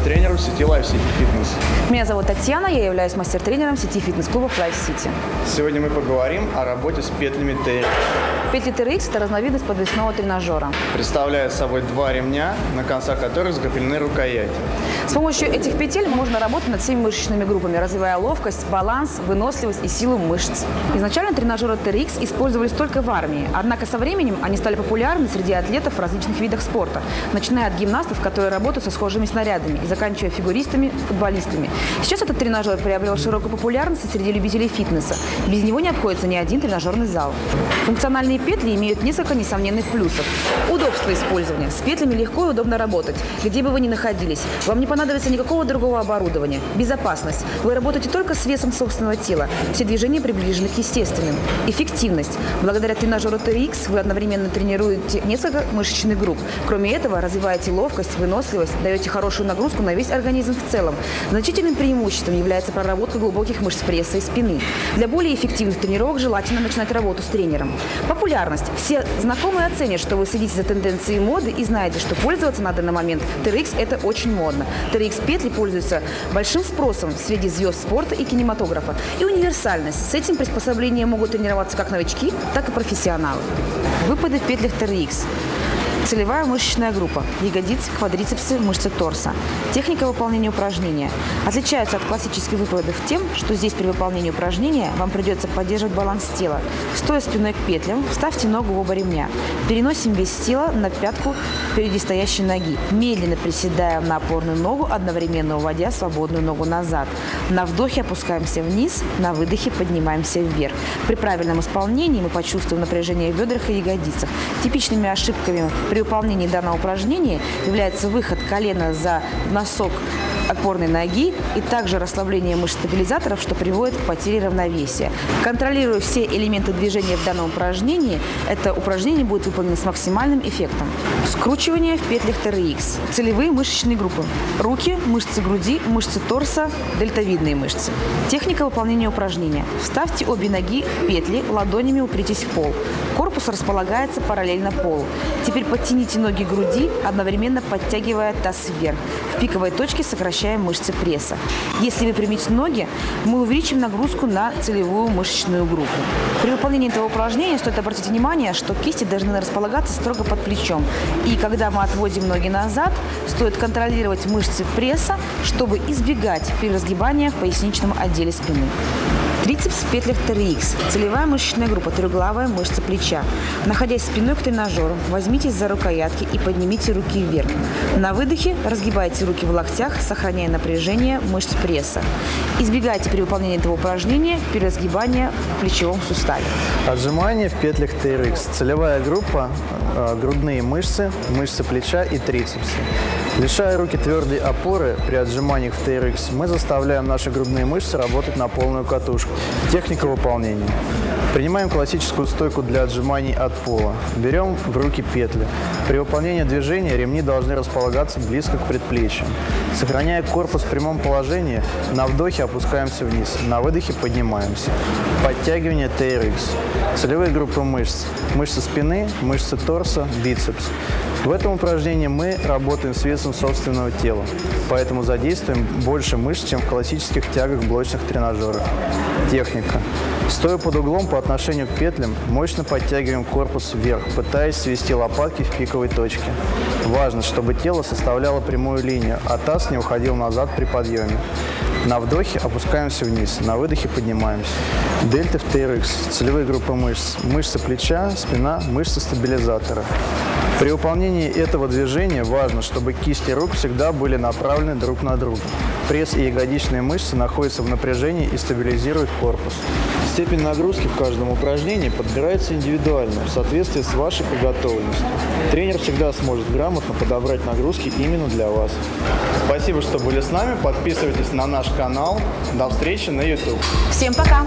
тренером сети Life City Fitness. Меня зовут Татьяна, я являюсь мастер-тренером сети фитнес-клубов Life City. Сегодня мы поговорим о работе с петлями TRX. Петли TRX – это разновидность подвесного тренажера. Представляет собой два ремня, на концах которых закреплены рукояти. С помощью этих петель можно работать над всеми мышечными группами, развивая ловкость, баланс, выносливость и силу мышц. Изначально тренажеры TRX использовались только в армии, однако со временем они стали популярны среди атлетов в различных видах спорта, начиная от гимнастов, которые работают со схожими снарядами, и заканчивая фигуристами, футболистами. Сейчас этот тренажер приобрел широкую популярность среди любителей фитнеса. Без него не обходится ни один тренажерный зал. Функциональные петли имеют несколько несомненных плюсов. Удобство использования. С петлями легко и удобно работать, где бы вы ни находились. Вам не понадобится никакого другого оборудования. Безопасность. Вы работаете только с весом собственного тела. Все движения приближены к естественным. Эффективность. Благодаря тренажеру TRX вы одновременно тренируете несколько мышечных групп. Кроме этого, развиваете ловкость, выносливость, даете хорошую нагрузку на весь организм в целом. Значительным преимуществом является проработка глубоких мышц пресса и спины. Для более эффективных тренировок желательно начинать работу с тренером. Популярность. Все знакомые оценят, что вы следите за тенденцией моды и знаете, что пользоваться на данный момент TRX – это очень модно. TRX петли пользуются большим спросом среди звезд спорта и кинематографа. И универсальность. С этим приспособлением могут тренироваться как новички, так и профессионалы. Выпады в петлях TRX. Целевая мышечная группа. Ягодицы, квадрицепсы, мышцы торса. Техника выполнения упражнения. Отличается от классических выпадов тем, что здесь при выполнении упражнения вам придется поддерживать баланс тела. Стоя спиной к петлям, вставьте ногу в оба ремня. Переносим вес тела на пятку впереди стоящей ноги. Медленно приседаем на опорную ногу, одновременно уводя свободную ногу назад. На вдохе опускаемся вниз, на выдохе поднимаемся вверх. При правильном исполнении мы почувствуем напряжение в бедрах и ягодицах. Типичными ошибками при выполнении данного упражнения является выход колена за носок опорной ноги и также расслабление мышц стабилизаторов, что приводит к потере равновесия. Контролируя все элементы движения в данном упражнении, это упражнение будет выполнено с максимальным эффектом. Скручивание в петлях TRX. Целевые мышечные группы. Руки, мышцы груди, мышцы торса, дельтовидные мышцы. Техника выполнения упражнения. Вставьте обе ноги в петли, ладонями упритесь в пол. Корпус располагается параллельно полу. Теперь подтяните ноги к груди, одновременно подтягивая таз вверх. В пиковой точке сокращаем мышцы пресса. Если вы примете ноги, мы увеличим нагрузку на целевую мышечную группу. При выполнении этого упражнения стоит обратить внимание, что кисти должны располагаться строго под плечом. И когда мы отводим ноги назад, стоит контролировать мышцы пресса, чтобы избегать переразгибания в поясничном отделе спины. Трицепс в петлях TRX. Целевая мышечная группа, трехглавая мышца плеча. Находясь спиной к тренажеру, возьмитесь за рукоятки и поднимите руки вверх. На выдохе разгибайте руки в локтях, сохраняя напряжение мышц пресса. Избегайте при выполнении этого упражнения переразгибания в плечевом суставе. Отжимания в петлях TRX. Целевая группа – грудные мышцы, мышцы плеча и трицепсы. Лишая руки твердой опоры при отжиманиях в TRX, мы заставляем наши грудные мышцы работать на полную катушку. Техника выполнения. Принимаем классическую стойку для отжиманий от пола. Берем в руки петли. При выполнении движения ремни должны располагаться близко к предплечьям. Сохраняя корпус в прямом положении, на вдохе опускаемся вниз, на выдохе поднимаемся. Подтягивание TRX. Целевые группы мышц. Мышцы спины, мышцы торса, бицепс. В этом упражнении мы работаем с весом собственного тела, поэтому задействуем больше мышц, чем в классических тягах блочных тренажерах. Техника. Стоя под углом по отношению к петлям, мощно подтягиваем корпус вверх, пытаясь свести лопатки в пиковой точке. Важно, чтобы тело составляло прямую линию, а таз не уходил назад при подъеме. На вдохе опускаемся вниз, на выдохе поднимаемся. Дельта в TRX. Целевые группы мышц. Мышцы плеча, спина, мышцы стабилизатора. При выполнении этого движения важно, чтобы кисти рук всегда были направлены друг на друга. Пресс и ягодичные мышцы находятся в напряжении и стабилизируют корпус. Степень нагрузки в каждом упражнении подбирается индивидуально, в соответствии с вашей подготовленностью. Тренер всегда сможет грамотно подобрать нагрузки именно для вас. Спасибо, что были с нами. Подписывайтесь на наш канал. До встречи на YouTube. Всем пока!